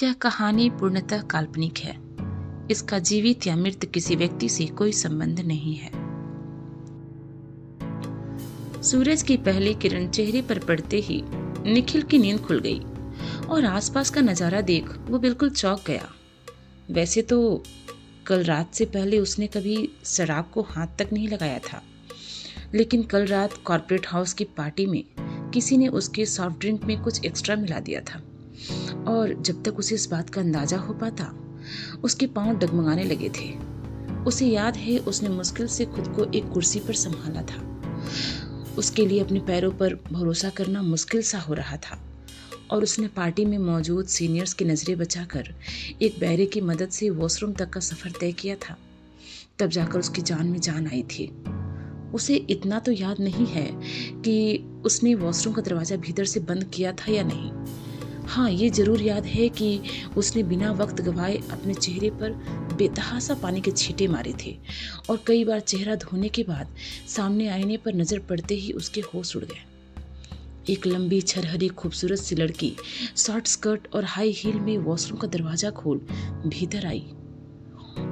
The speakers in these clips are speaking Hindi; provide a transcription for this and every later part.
यह कहानी पूर्णतः काल्पनिक है। इसका जीवित या मृत किसी व्यक्ति से कोई संबंध नहीं है। सूरज की पहली किरण चेहरे पर पड़ते ही निखिल की नींद खुल गई और आसपास का नजारा देख वो बिल्कुल चौंक गया। वैसे तो कल रात से पहले उसने कभी शराब को हाथ तक नहीं लगाया था, लेकिन कल रात कॉर्पोरेट हाउस की पार्टी में किसी ने उसके सॉफ्ट ड्रिंक में कुछ एक्स्ट्रा मिला दिया था और जब तक उसे इस बात का अंदाजा हो पाता उसके पांव डगमगाने लगे थे। उसे याद है उसने मुश्किल से खुद को एक कुर्सी पर संभाला था। उसके लिए अपने पैरों पर भरोसा करना मुश्किल सा हो रहा था और उसने पार्टी में मौजूद सीनियर्स की नज़रें बचाकर एक बैरे की मदद से वॉशरूम तक का सफ़र तय किया था। तब जाकर उसकी जान में जान आई थी। उसे इतना तो याद नहीं है कि उसने वॉशरूम का दरवाज़ा भीतर से बंद किया था या नहीं। हाँ, ये ज़रूर याद है कि उसने बिना वक्त गवाए अपने चेहरे पर बेतहासा पानी के छींटे मारे थे और कई बार चेहरा धोने के बाद सामने आईने पर नज़र पड़ते ही उसके होश उड़ गए। एक लंबी छरहरी खूबसूरत सी लड़की शॉर्ट स्कर्ट और हाई हील में वॉशरूम का दरवाज़ा खोल भीतर आई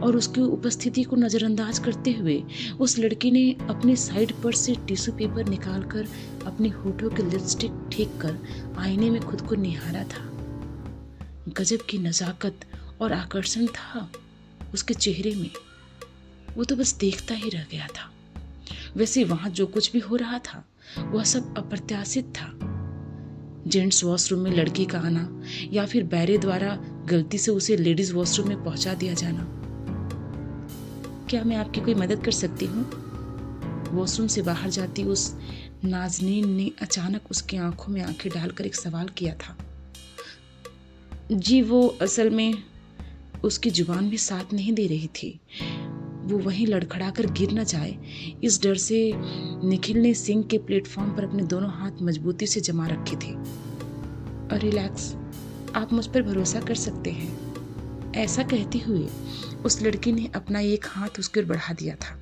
और उसकी उपस्थिति को नज़रअंदाज करते हुए उस लड़की ने अपनी साइड पर से टिश्यू पेपर निकालकर अपने होठों के लिपस्टिक ठीक कर आईने में खुद को निहारा था। गजब की नज़ाकत और आकर्षण था उसके चेहरे में। वो तो बस देखता ही रह गया था। वैसे वहां जो कुछ भी हो रहा था वह सब अप्रत्याशित था। जेंट्स वॉशरूम में लड़की का आना या फिर बैरे द्वारा गलती से उसे लेडीज वॉशरूम में पहुंचा दिया जाना। क्या मैं आपकी कोई मदद कर सकती हूँ? वॉशरूम से बाहर जाती उस नाज़नीन ने अचानक उसकी आंखों में आंखें डालकर एक सवाल किया था। जी, वो असल में उसकी जुबान भी साथ नहीं दे रही थी। वो वहीं लड़खड़ा कर गिर न जाए इस डर से निखिल ने सिंक के प्लेटफॉर्म पर अपने दोनों हाथ मजबूती से जमा रखे थे। और रिलैक्स, आप मुझ पर भरोसा कर सकते हैं। ऐसा कहते हुए उस लड़की ने अपना एक हाथ उसकी ओर बढ़ा दिया था।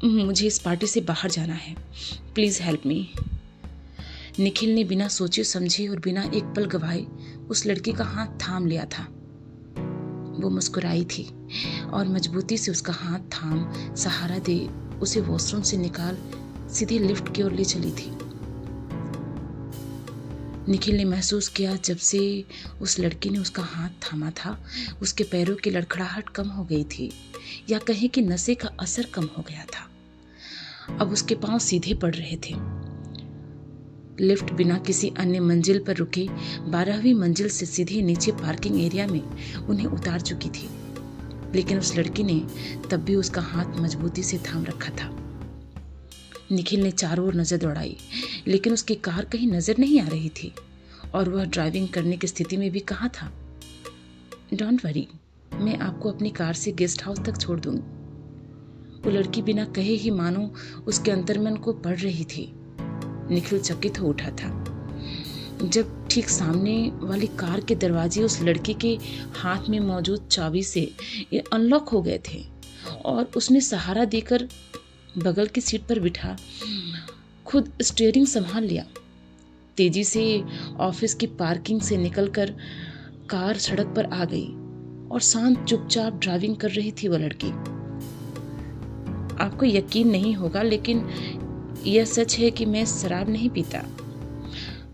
मुझे इस पार्टी से बाहर जाना है, प्लीज़ हेल्प मी। निखिल ने बिना सोचे समझे और बिना एक पल गवाए उस लड़की का हाथ थाम लिया था। वो मुस्कुराई थी और मजबूती से उसका हाथ थाम सहारा दे उसे वॉशरूम से निकाल सीधे लिफ्ट की ओर ले चली थी। निखिल ने महसूस किया जब से उस लड़की ने उसका हाथ थामा था उसके पैरों की लड़खड़ाहट कम हो गई थी या कहें कि नशे का असर कम हो गया था। अब उसके पांव सीधे पड़ रहे थे। लिफ्ट बिना किसी अन्य मंजिल पर रुके 12वीं मंजिल से सीधे नीचे पार्किंग एरिया में उन्हें उतार चुकी थी, लेकिन उस लड़की ने तब भी उसका हाथ मजबूती से थाम रखा था। निखिल ने चारों ओर नजर दौड़ाई, लेकिन उसकी कार कहीं नजर नहीं आ रही थी और वह ड्राइविंग करने की स्थिति में भी कहाँ था। डोंट वरी, मैं आपको अपनी कार से गेस्ट हाउस तक छोड़ दूंगी। वो लड़की बिना कहे ही मानो उसके अंतर्मन को पढ़ रही थी। निखिल चकित हो उठा था जब ठीक सामने वाली कार के दरवाजे उस लड़की के हाथ में मौजूद चाबी से ये अनलॉक हो गए थे और उसने सहारा देकर बगल की सीट पर बिठा खुद स्टीयरिंग संभाल लिया। तेजी से ऑफिस की पार्किंग से निकलकर कार सड़क पर आ गई और शांत चुपचाप ड्राइविंग कर रही थी वह लड़की। आपको यकीन नहीं होगा, लेकिन यह सच है कि मैं शराब नहीं पीता।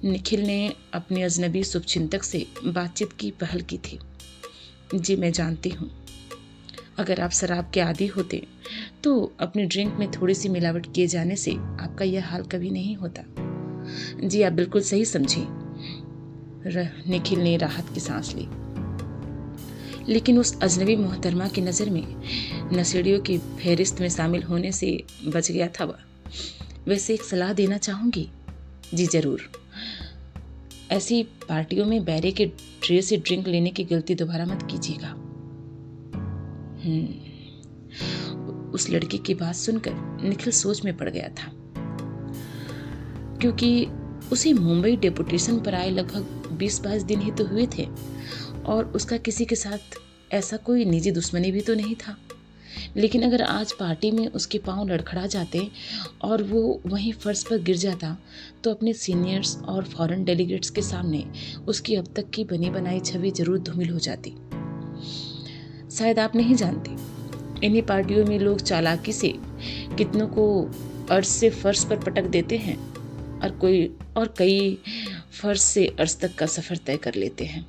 निखिल ने अपने अजनबी शुभचिंतक से बातचीत की पहल की थी। जी, मैं जानती हूँ, अगर आप शराब के आदी होते तो अपनी ड्रिंक में थोड़ी सी मिलावट किए जाने से आपका यह हाल कभी नहीं होता। जी, आप बिल्कुल सही समझे। निखिल ने राहत की सांस ली, लेकिन उस अजनबी मोहतरमा की नज़र में नशेड़ियों की फहरिस्त में शामिल होने से बच गया था वह। वैसे एक सलाह देना चाहूँगी। जी ज़रूर। ऐसी पार्टियों में बैरे के ट्रे से ड्रिंक लेने की गलती दोबारा मत कीजिएगा। उस लड़की की बात सुनकर निखिल सोच में पड़ गया था, क्योंकि उसे मुंबई डेपुटेशन पर आए लगभग 20-22 दिन ही तो हुए थे और उसका किसी के साथ ऐसा कोई निजी दुश्मनी भी तो नहीं था। लेकिन अगर आज पार्टी में उसके पांव लड़खड़ा जाते और वो वहीं फर्श पर गिर जाता तो अपने सीनियर्स और फॉरेन डेलीगेट्स के सामने उसकी अब तक की बनी बनाई छवि जरूर धूमिल हो जाती। शायद आप नहीं जानते, इन्हीं पार्टियों में लोग चालाकी से कितनों को अर्श से फर्श पर पटक देते हैं और कई फर्श से अर्श तक का सफ़र तय कर लेते हैं।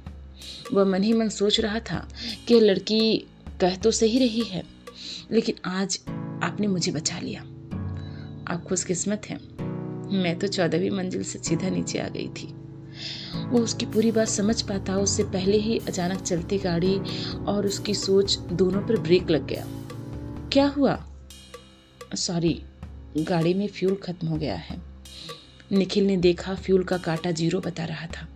वह मन ही मन सोच रहा था कि यह लड़की कह तो सही रही है, लेकिन आज आपने मुझे बचा लिया। आप खुशकिस्मत हैं, मैं तो 14वीं मंजिल से सीधा नीचे आ गई थी। वो उसकी पूरी बात समझ पाता उससे पहले ही अचानक चलती गाड़ी और उसकी सोच दोनों पर ब्रेक लग गया। क्या हुआ? सॉरी, गाड़ी में फ्यूल खत्म हो गया है। निखिल ने देखा फ्यूल का कांटा 0 बता रहा था।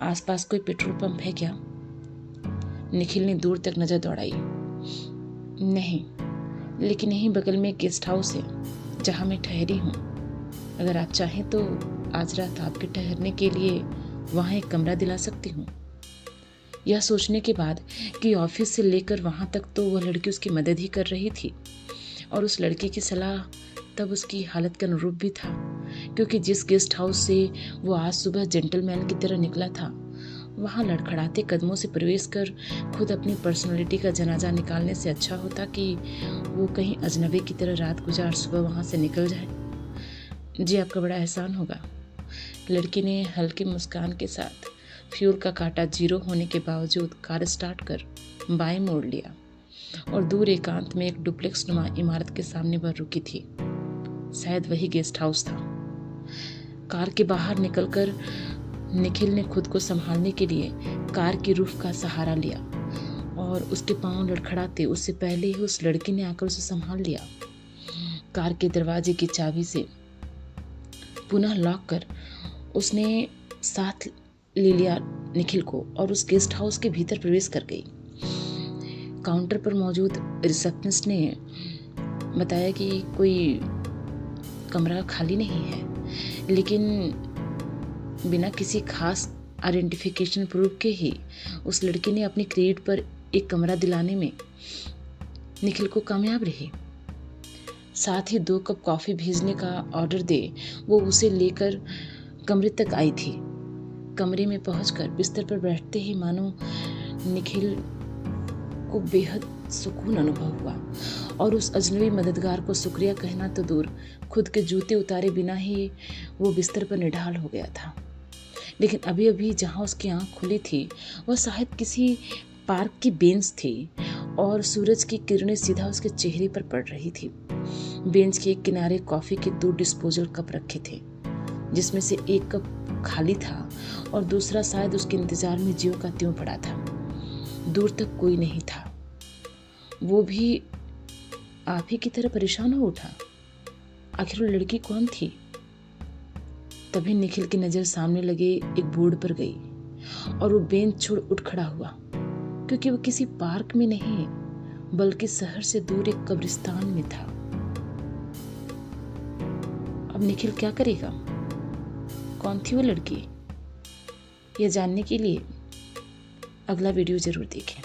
आसपास कोई पेट्रोल पंप है क्या? निखिल ने दूर तक नजर दौड़ाई। नहीं, लेकिन यहीं बगल में एक गेस्ट हाउस है जहां मैं ठहरी हूँ। अगर आप चाहें तो आज रात आपके ठहरने के लिए वहां एक कमरा दिला सकती हूँ। यह सोचने के बाद कि ऑफिस से लेकर वहां तक तो वह लड़की उसकी मदद ही कर रही थी और उस लड़के की सलाह तब उसकी हालत के अनुरूप भी था, क्योंकि जिस गेस्ट हाउस से वो आज सुबह जेंटलमैन की तरह निकला था वहाँ लड़खड़ाते कदमों से प्रवेश कर खुद अपनी पर्सनालिटी का जनाजा निकालने से अच्छा होता कि वो कहीं अजनबी की तरह रात गुजार सुबह वहाँ से निकल जाए। जी, आपका बड़ा एहसान होगा। लड़की ने हल्की मुस्कान के साथ फ्यूल का कांटा 0 होने के बावजूद कार स्टार्ट कर बाएं मोड़ लिया और दूर एकांत में एक डुप्लेक्स नुमा इमारत के सामने वह रुकी थी। शायद वही गेस्ट हाउस था। कार के बाहर निकलकर निखिल ने खुद को संभालने के लिए कार की रूफ का सहारा लिया और उसके पांव लड़खड़ाते उससे पहले ही उस लड़की ने आकर उसे संभाल लिया। कार के दरवाजे की चाबी से पुनः लॉक कर उसने साथ ले लिया निखिल को और उस गेस्ट हाउस के भीतर प्रवेश कर गई। काउंटर पर मौजूद रिसेप्शनिस्ट ने बताया कि कोई कमरा खाली नहीं है, लेकिन बिना किसी खास आइडेंटिफिकेशन प्रूफ के ही उस लड़की ने अपनी क्रेडिट पर एक कमरा दिलाने में निखिल को कामयाब रही। साथ ही 2 कप कॉफ़ी भेजने का ऑर्डर दे वो उसे लेकर कमरे तक आई थी। कमरे में पहुंचकर बिस्तर पर बैठते ही मानो निखिल को बेहद सुकून अनुभव हुआ और उस अजनबी मददगार को शुक्रिया कहना तो दूर, खुद के जूते उतारे बिना ही वो बिस्तर पर निढाल हो गया था। लेकिन अभी अभी जहाँ उसकी आंख खुली थी वह शायद किसी पार्क की बेंच थी और सूरज की किरणें सीधा उसके चेहरे पर पड़ रही थी। बेंच के एक किनारे कॉफ़ी के 2 डिस्पोजल कप रखे थे, जिसमें से एक कप खाली था और दूसरा शायद उसके इंतजार में ज्यों का त्यों पड़ा था। दूर तक कोई नहीं था। वो भी आप ही की तरह परेशान हो उठा। आखिर वो लड़की कौन थी? तभी निखिल की नज़र सामने लगे एक बोर्ड पर गई और वो बेंच छोड़ उठ खड़ा हुआ, क्योंकि वो किसी पार्क में नहीं बल्कि शहर से दूर एक कब्रिस्तान में था। अब निखिल क्या करेगा? कौन थी वो लड़की? यह जानने के लिए अगला वीडियो जरूर देखें।